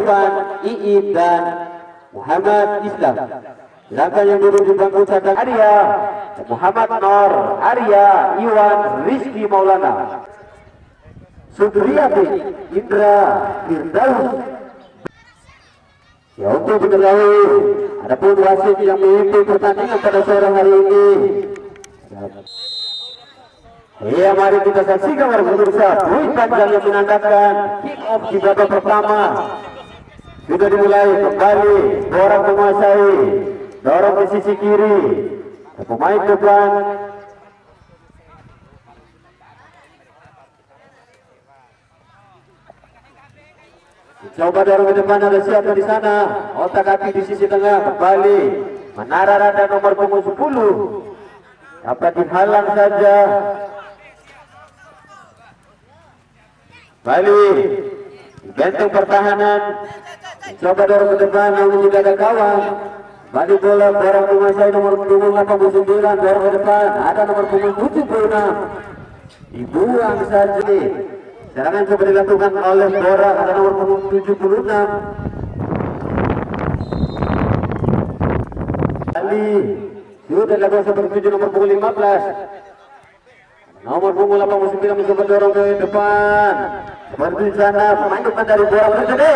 depan Iib dan Muhammad Islam. Silakan yang duduk di bangku cadangan Arya Muhammad Nor, Arya Iwan Rizky Maulana, Supriyati Indra Firdaus. Ya, untuk diketahui adapun wasit yang memimpin pertandingan pada sore hari ini. Ya, mari kita saksikan para pemirsa poin panjang yang menandakan kick off di babak pertama sudah dimulai. Kembali orang menguasai, dorong ke sisi kiri, pemain depan coba dorong ke depan. Ada siapa di sana? Otak kaki di sisi tengah. Kembali Menara Rada nomor punggung 10 dapat dihalang saja. Kembali benteng pertahanan, coba dorong ke depan namun tidak ada kawan. Kembali bola orang menguasai nomor punggung 89, dorong ke depan. Ada nomor punggung 76, dibuang saja. Serangan coba dilakukan oleh Bora, ada nomor punggung 76. Kali sudah dilakukan seperti 7 nomor punggung 15. Nomor punggung 89 mencoba dorong ke depan. Seperti di sana pemain depan dari Bora berdiri.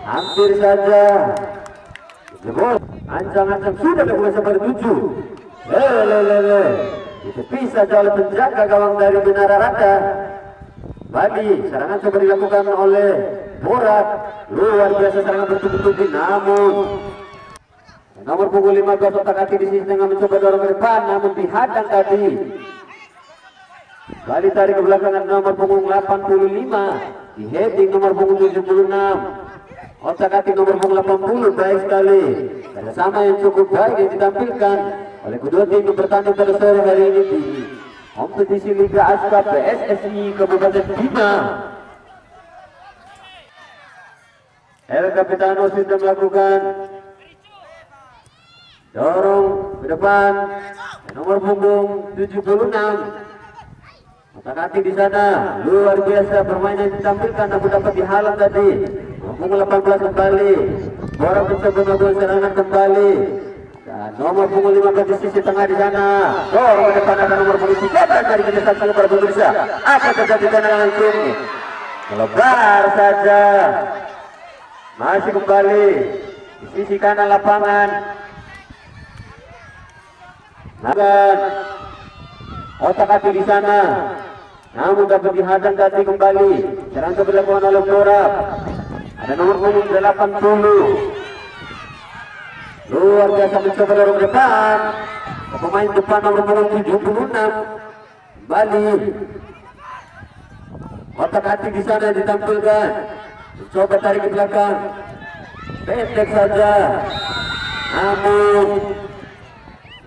Hampir saja. Jebol, ancang-ancang sudah dilakukan seperti 7. Itu bisa oleh penjaga gawang dari Menara Rada. Bali, serangan coba dilakukan oleh Borat. Luar biasa serangan bertubi-tubi, namun nomor punggung 15 otak hati di sisi tengah mencoba dorong ke depan, namun dihadang tadi. Bali tarik ke belakangan nomor punggung 85, di heading nomor punggung 76. Otak hati nomor punggung 80, baik sekali. Kerjasama yang cukup baik yang ditampilkan oleh kedua tim yang bertanding pada sore hari ini di kompetisi Liga Aska PSSI Kabupaten Bima. El Capitano sudah melakukan dorong ke depan nomor punggung 76. Otak-atik di sana luar biasa permainan yang ditampilkan, namun dapat dihalang tadi. Punggung 18 kembali, Borang mencoba melakukan serangan kembali. Dan nomor punggung 15 di sisi tengah di sana. Dorong ke depan ada nomor punggung 13 dari kedesak para pemirsa. Apa terjadi tendangan langsung? Melebar saja. Masih kembali di sisi kanan lapangan. Nagan otak-atik di sana, namun dapat dihadang tadi kembali. Serangan coba dilakukan oleh Borak. Ada nomor punggung 80. Luar biasa mencoba dorong ke depan. Pemain depan nomor punggung 76. Kembali otak-atik di sana ditampilkan. Coba tarik ke belakang, pendek saja. Namun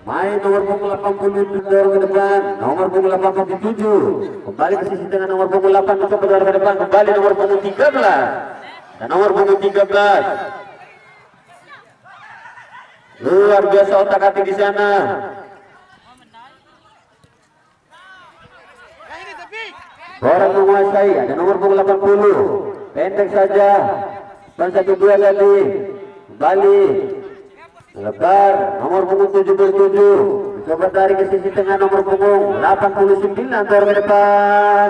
main nomor punggung 80 dorong ke depan, nomor punggung 87 kembali ke sisi tengah, nomor punggung 8 mencoba dorong ke depan, kembali nomor punggung 13 dan nomor punggung 13. Luar biasa otak-atik di sana. Orang menguasai, ada nomor punggung 80, pendek saja, 1-2 tadi, kembali lebar nomor punggung 77, coba tarik ke sisi tengah nomor punggung 89, dorong ke depan.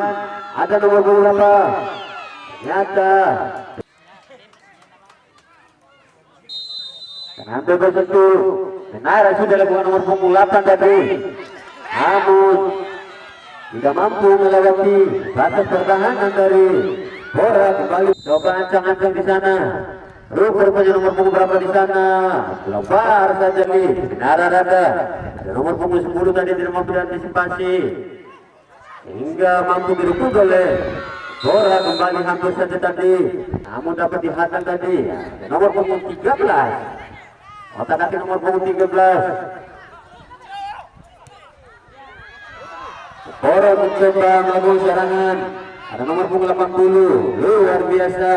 Ada nomor punggung 8. Ternyata hampir bersentuh. Menara sudah lakukan nomor punggung 8 tadi, namun tidak mampu melewati batas pertahanan dari Bora. Kembali coba ancang-ancang di sana. Rupanya nomor punggung berapa di sana? Lebar saja nih. Menara Rada. Ada nomor punggung 10 tadi tidak mampu diantisipasi hingga mampu dirubuk oleh Bora. Kembali hampir saja tadi, namun dapat dihadang tadi. Ada nomor punggung 13. Otak-atik nomor punggung 13. Bora mencoba melakukan serangan. Ada nomor punggung 80. Luar biasa.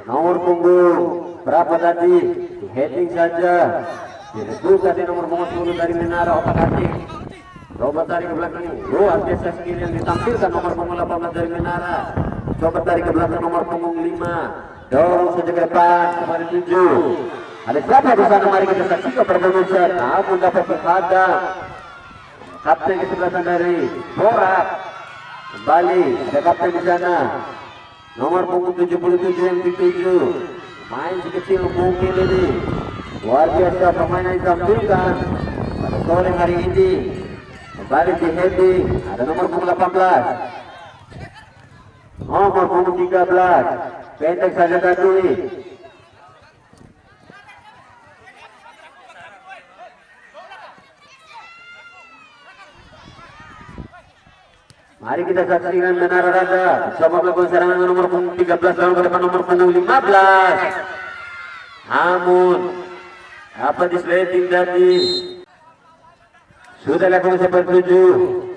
Nomor punggung berapa tadi? Di heading saja. Direbut tadi nomor punggung 10 dari Menara otak-atik. Coba tarik ke belakang. Luar biasa skill yang ditampilkan nomor punggung 18 dari Menara. Coba tarik ke belakang nomor punggung 5 dorong saja ke depan kembali 7. Ada siapa di sana? Mari kita saksikan performansa. Namun dapat menghadang kapten ke sebelah sana dari Borak. Kembali ada kapten di sana. Nomor punggung 77 yang dituju. Main si kecil mungkin ini. Luar biasa pemain yang ditampilkan pada sore hari ini. Kembali di heading. Ada nomor punggung 18. Nomor punggung 13. Pendek saja Dadui. Mari kita saksikan Menara Raga coba melakukan serangan nomor punggung 13 lalu ke depan nomor punggung 15. Namun apa disleting tadi sudah lakukan seperti 7.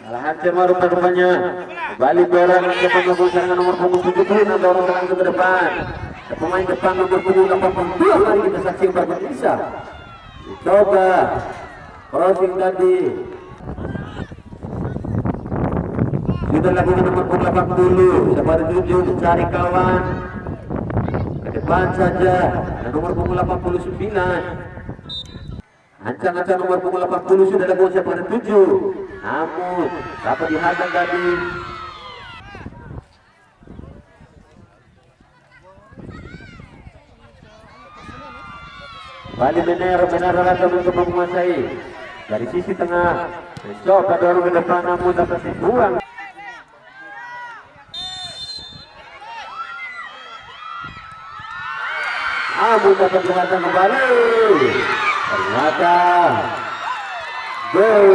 Salah hancur rupanya. Kembali dorong ke depan melakukan serangan nomor punggung 70 dorong serangan ke depan. Pemain depan nomor punggung 82. Mari kita saksikan berikut bisa. Coba crossing tadi. Sudah lakukan nomor punggung 80. Sabar 7 mencari kawan. Ke depan saja. Ada nomor punggung 89. Ancang-ancang nomor punggung 80 sudah lakukan sabar 7. Namun dapat dihadang tadi. Bali Menara Raga untuk menguasai dari sisi tengah. Mencoba dorong ke depan namun dapat dibuang. Namun dapat dihadang kembali. Ternyata gol.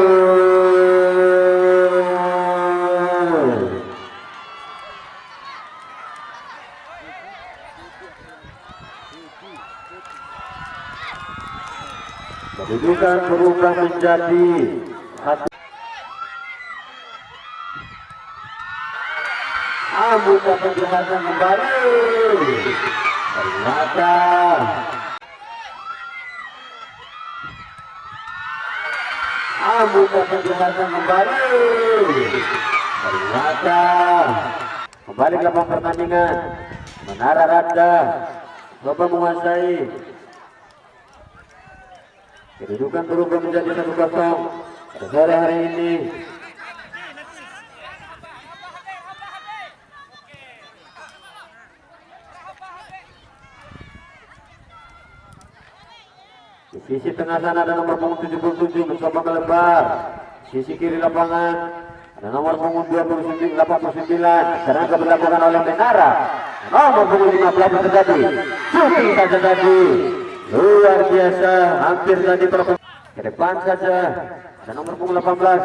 Kedudukan berubah menjadi 1. Namun dapat dihadang kembali. Ternyata Abu dapat dihadang kembali. Ternyata kembali ke lapangan pertandingan. Menara Raga coba menguasai. Kedudukan berubah menjadi 1-0 pada sore hari ini. Di sisi tengah sana ada nomor punggung 77 mencoba melebar. Sisi kiri lapangan ada nomor punggung 89. Serangan dilakukan oleh Menara. Nomor punggung 15 terjadi. Shooting saja tadi. Luar biasa. Hampir tadi ke depan saja. Ada nomor punggung 18.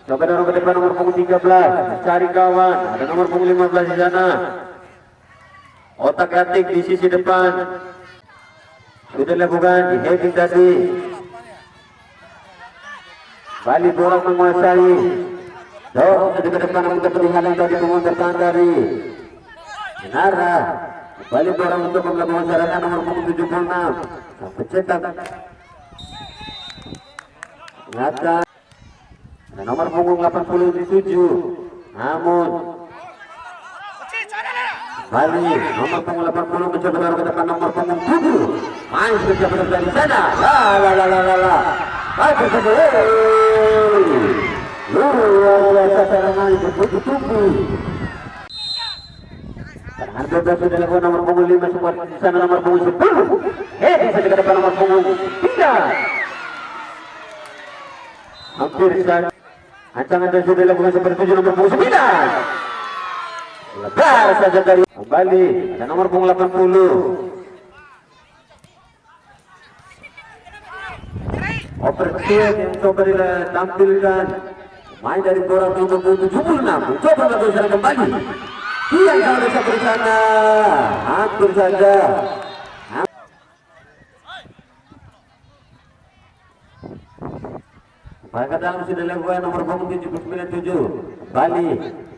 Coba dorong ke depan nomor punggung 13. Mencari kawan. Ada nomor punggung 15 di sana. Otak-atik di sisi depan. Sudah dilakukan di heading tadi. Bali Borak menguasai. Dorong ke depan namun dapat dihadang tadi pemain bertahan dari Menara. Bali Borak untuk melakukan serangan nomor punggung 76. Sampai cetak. Ternyata ada nomor punggung 87. Namun Bali nomor punggung 80 mencoba dorong ke depan nomor punggung 7. Main sudah benar dari sana. La. Baik saja. Luar biasa serangan itu tunggu. Serangan bebas sudah dilakukan nomor punggung 5 support di sana nomor punggung 10. Bisa ke depan nomor punggung 3. Hampir saja. Ancangan sudah dilakukan seperti 7 nomor punggung 9. Lebar saja dari kembali ada nomor punggung 80. Operasian yang coba ditampilkan main dari Borak nomor punggung 76. Coba melakukan kembali. Dia yang bisa bersana. Hampir saja. Maka dalam sudah dilakukan nomor punggung 79 Bali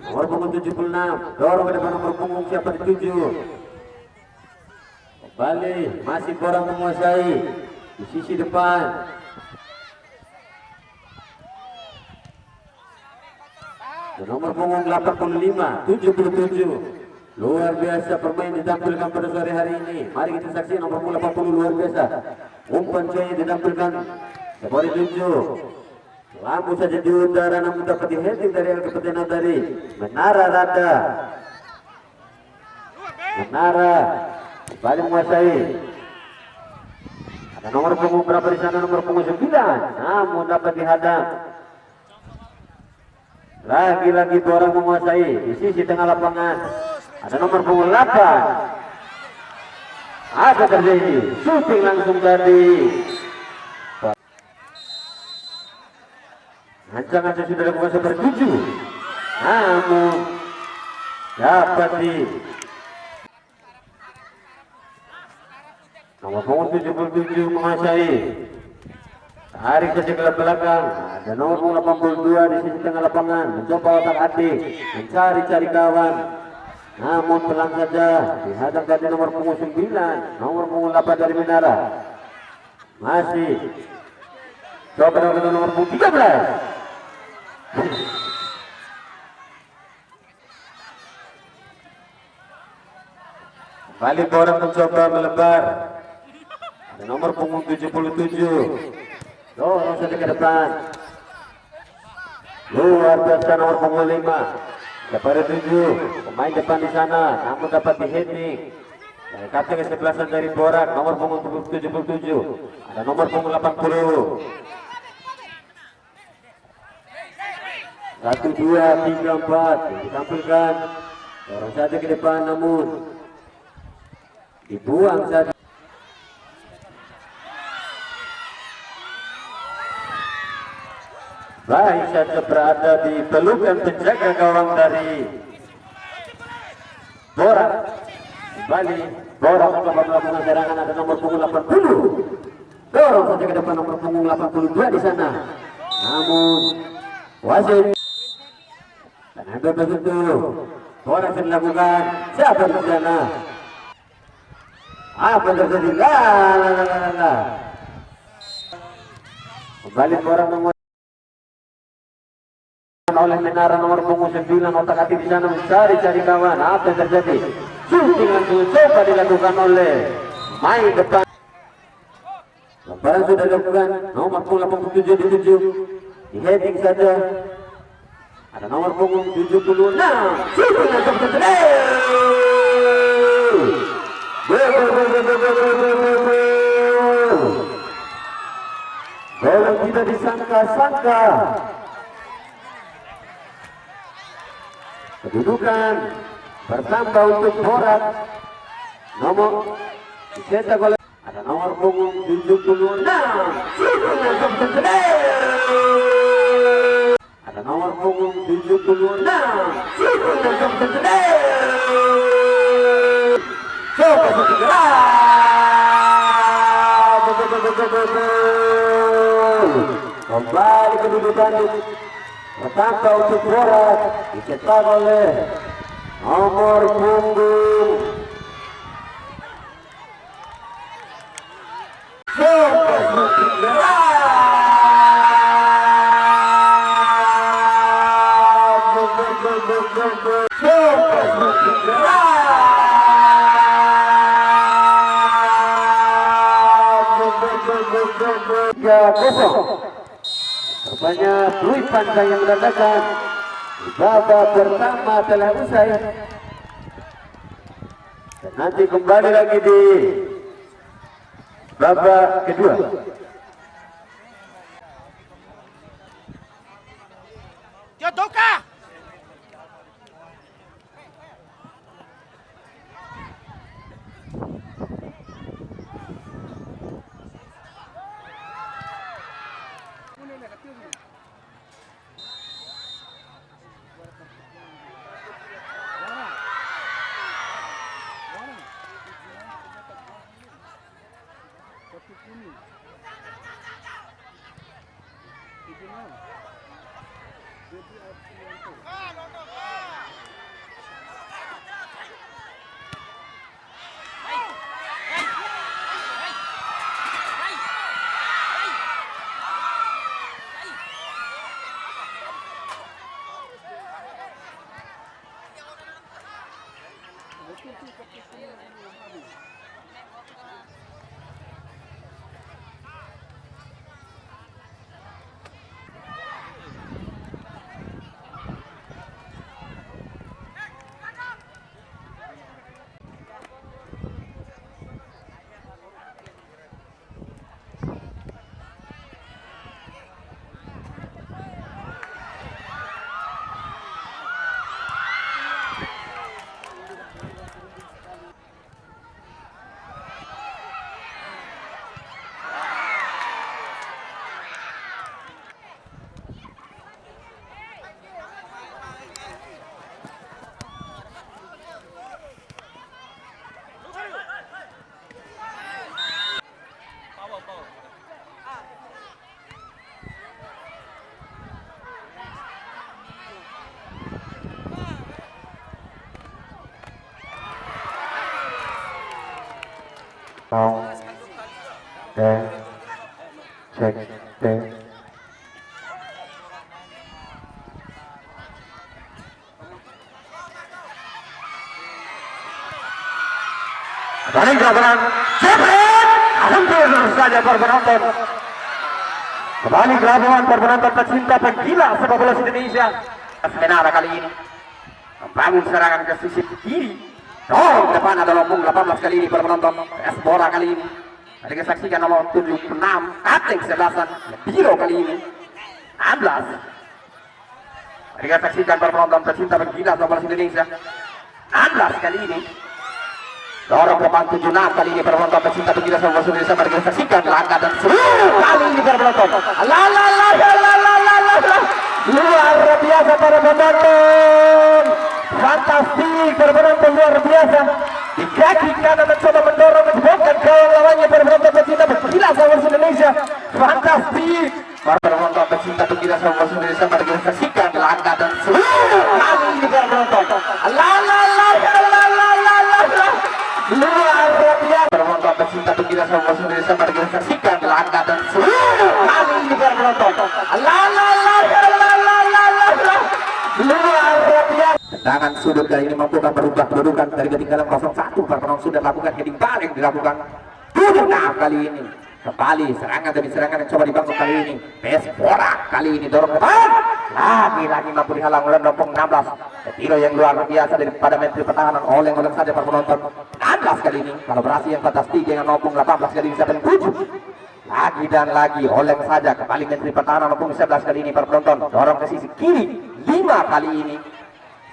nomor punggung 76 dorong ke depan nomor punggung siapa di 7. Bali masih Borak menguasai di sisi depan. Dan nomor punggung 85 77 Luar biasa permain ditampilkan pada sore hari ini. Mari kita saksikan nomor 80 luar biasa. Umpan cuy ditampilkan Sepori 7. Lampu saja di udara namun dapat diheading dari kepentingan dari Menara Rada. Menara kembali menguasai. Ada nomor punggung berapa di sana? Nomor punggung 9. Namun dapat dihadang. Lagi-lagi orang menguasai di sisi tengah lapangan. Ada nomor punggung 8. Ada terjadi shooting langsung dari ancang-ancang sudah dilakukan seperti 7. Namun dapat di nomor punggung 77 menguasai. Tarik saja ke belakang. Ada nomor punggung 82 di sisi tengah lapangan. Mencoba otak-atik, mencari-cari kawan. Namun pelan saja dihadang dari nomor punggung 9. Nomor punggung 8 dari Menara. Masih coba dengan nomor punggung 13. Balik orang mencoba melebar. Ada nomor punggung 77. Dorong saja ke depan. Luar biasa nomor punggung 5. Kepada 7. Pemain depan di sana. Namun dapat diheading. Dari kapten kesebelasan dari Borak. Nomor punggung 77. Ada nomor punggung 80. 1, 2, 3, 4 ditampilkan. Dorong saja ke depan namun dibuang saja. Baik saja berada di pelukan penjaga gawang dari Borak. Kembali Borak mencoba melakukan serangan. Ada nomor punggung 80. Dorong saja ke depan nomor punggung 82 di sana. Namun wasit dan ambil begitu. Borak yang dilakukan. Siapa di sana? Apa yang terjadi? Kembali Borak oleh Menara nomor punggung 9. Otak-atik di sana mencari-cari kawan. Apa yang terjadi? Shooting langsung coba dilakukan oleh main depan. Lemparan sudah dilakukan. Nomor punggung 87 dituju. Di heading saja. Ada nomor punggung 76. Shooting langsung terjadi. Gol tidak disangka-sangka. Kedudukan bertambah untuk Borak. Nomor dicetak oleh ada nomor punggung 76. Ada nomor punggung 76. Coba segera. Kembali kedudukan bertambah untuk Borak. Dicetak oleh nomor punggung 3-0. Rupanya Dwi Pandai yang menandakan babak pertama telah usai. Dan nanti kembali lagi di babak kedua. Jodoka. Cek tes. Running gerakan Jepret, hampir saja penonton. Kembali ke lapangan penonton pecinta penggila sepak bola Indonesia. Menara kali ini membangun serangan ke sisi kiri. Oh, depan ada lompong 18 kali ini penonton. Espora kali ini. Ada kesaksikan nomor 76, Ateng 11-an, Biro kali ini 16. Ada kesaksikan penonton pecinta penggila sepak bola Indonesia. 16 kali ini. Dorong depan 76 kali ini penonton pecinta penggila sepak bola Indonesia. Mari kita saksikan langkah dan seluruh kali ini penonton. Luar biasa para penonton. Fantastik para penonton, luar biasa. Di kaki kanan mencoba mendorong menjebakkan gawang lawannya para penonton pecinta penggila sepak bola Indonesia. Fantastik para penonton pecinta penggila sepak bola Indonesia. Mari kita saksikan langkah dan seluruh kali ini para penonton. Luar biasa penonton pecinta penggila sepak bola Indonesia. Mari kita saksikan langkah dan seluruh kali ini para penonton. Luar biasa. Tendangan sudut kali ini mampukah berubah kedudukan dari ketinggalan 0-1. para penonton sudah lakukan heading balik dilakukan 76 kali ini. Kembali serangan demi serangan yang coba dibangun kali ini. Espora kali ini dorong depan. Lagi-lagi mampu dihalang oleh Nompong 16. Tiro yang luar biasa daripada menteri pertahanan oleh saja para penonton. 16 kali ini. Kolaborasi yang fantastik dengan Nompong 18 kali ini. 7. Lagi dan lagi oleng saja kembali menteri pertahanan Nompong 11 kali ini para penonton. Dorong ke sisi kiri 5 kali ini.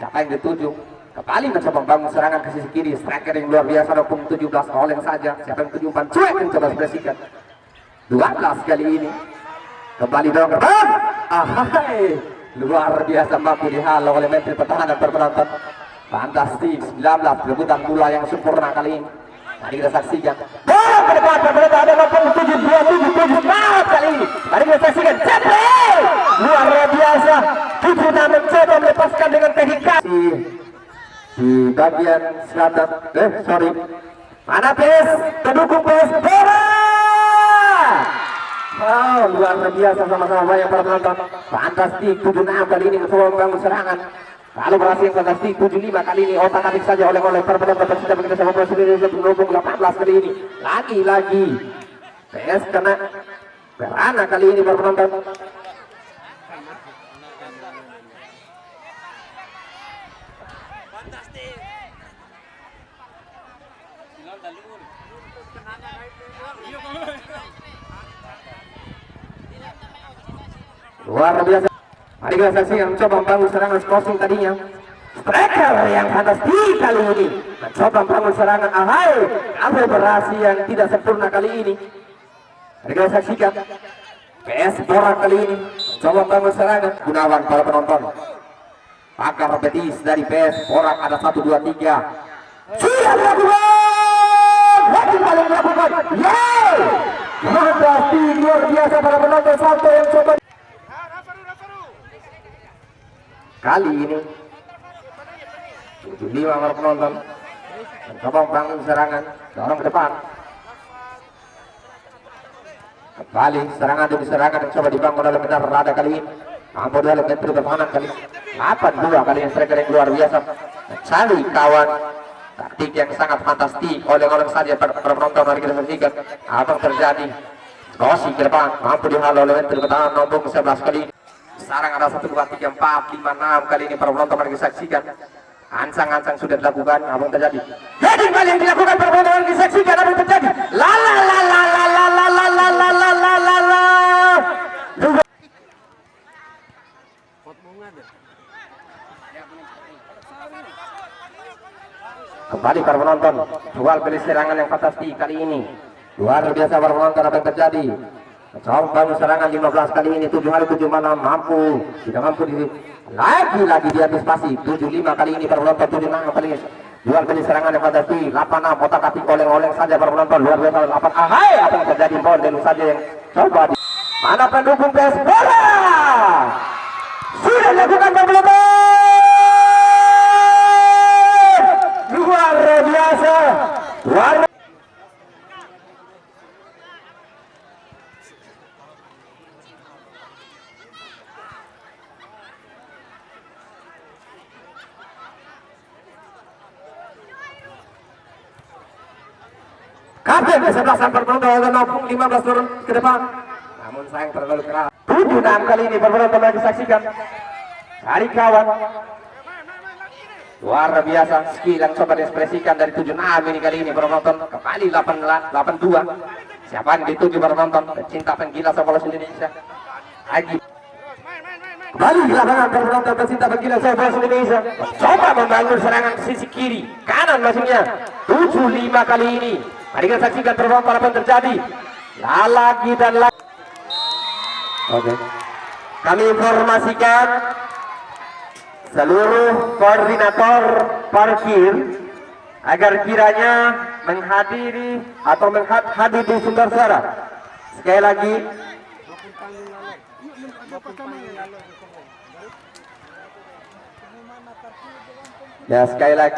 Siapa yang dituju? Kembali mencoba membangun serangan ke sisi kiri. Striker yang luar biasa Nompong 17 oleng saja. Siapa yang tuju umpan cuek yang coba ekspresikan 12 kali ini. Kembali dorong ke depan. Ahai, luar biasa mampu dihalau oleh menteri pertahanan para penonton. Fantastik 19 rebutan bola yang sempurna kali ini. Mari kita saksikan. Dorong ke depan ternyata ada Nompong 7 kali ini. Mari kita saksikan. Jepret, luar biasa. 76 mencoba melepaskan dengan teknik di bagian selatan. Mana PS? Pendukung PS bola. Oh, luar biasa sama-sama yang para penonton. Fantastik 76 kali ini mencoba membangun serangan. Lalu berhasil yang fantastik 75 kali ini otak atik saja oleh para penonton pecinta penggila sepak bola Indonesia. Pendukung 18 kali ini. Lagi-lagi PS kena berana kali ini para penonton. Luar biasa. Mari kita saksikan mencoba membangun serangan crossing tadinya. Striker yang fantastik kali ini mencoba membangun serangan. Ahai, kolaborasi yang tidak sempurna kali ini. Mari kita saksikan. PS Borak kali ini mencoba membangun serangan. Gunawan para penonton. Pakar betis dari PS Borak ada 1, 2, 3. Sudah dilakukan. Lagi paling dilakukan. Yeay! Fantastik luar biasa para penonton. Satu yang coba kali ini 75 para penonton mencoba membangun serangan, dorong ke depan. Kembali serangan demi serangan yang coba dibangun oleh benar rada kali ini. Mampu dalam menteri pertahanan kali 8-2 kali yang striker yang luar biasa mencari kawan. Taktik yang sangat fantastik oleh saja para penonton. Mari kita saksikan apa yang terjadi. Kosi ke depan mampu dihalau oleh menteri pertahanan Nompong 11 kali ini. Sarang ada 1, 2, 3, 4, 5, 6 kali ini para penonton. Mari kita saksikan. Ancang-ancang sudah dilakukan, apa yang terjadi? Jadi kali yang dilakukan para penonton, mari kita saksikan apa yang terjadi. La la la la la la la la la la la la la la. Kembali para penonton, jual beli serangan yang fantastik kali ini. Luar biasa para penonton, apa yang terjadi? Mencoba bangun serangan 15 kali ini. 7 hari 7 malam mampu, tidak mampu di lagi diantisipasi. 75 kali ini para penonton. 76 kali ini jual beli serangan yang fantastik. 86 otak atik oleng-oleng saja para penonton. Luar biasa 8. Ahai, apa yang terjadi? Bol dan saja yang coba di mana pendukung PS bola sudah dilakukan para penonton. Luar biasa. Kapten ke-11 Ampar penonton nampung 15 turun ke depan. Namun sayang terlalu keras. 7-6 kali ini penonton lagi saksikan. Cari kawan. Luar biasa skill yang coba diekspresikan dari 7-6 ini kali ini penonton. Kembali 8-2. Siapa yang dituju penonton? Pecinta penggila sepak bola Indonesia. Lagi. Kembali di lapangan penonton pecinta penggila sepak bola Indonesia. Coba membangun serangan ke sisi kiri, kanan maksudnya. 7-5 kali ini. Mari kita saksikan penonton apa yang terjadi. Lagi dan lagi. Oke. Kami informasikan seluruh koordinator parkir agar kiranya menghadiri atau hadir di sumber suara. Sekali lagi. Ya sekali lagi.